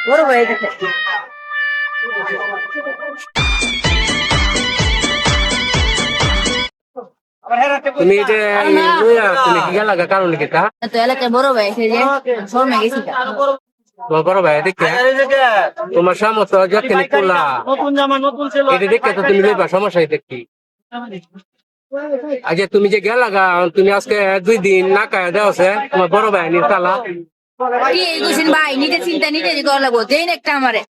বড় হয়ে গেছে। তুমি যে তুমি কি গেলা কারণ কি তা তো এলাকায় বড় ভাই এসে যে শর্মে গেছি তোমার বড় ভাই দেখে তোমার সামর্থ্য যখন তোলা এটা দেখে তো তুমি লইবা সমস্যা দেখি আচ্ছা তুমি যে গেলা গা তুমি আজকে 2 দিন না খায় দেওয়া তোমার বড় ভাই নিতালা কি এই গুছিন ভাই নিজে চিন্তা নিজে করা লাগবো দেন একটা আমারে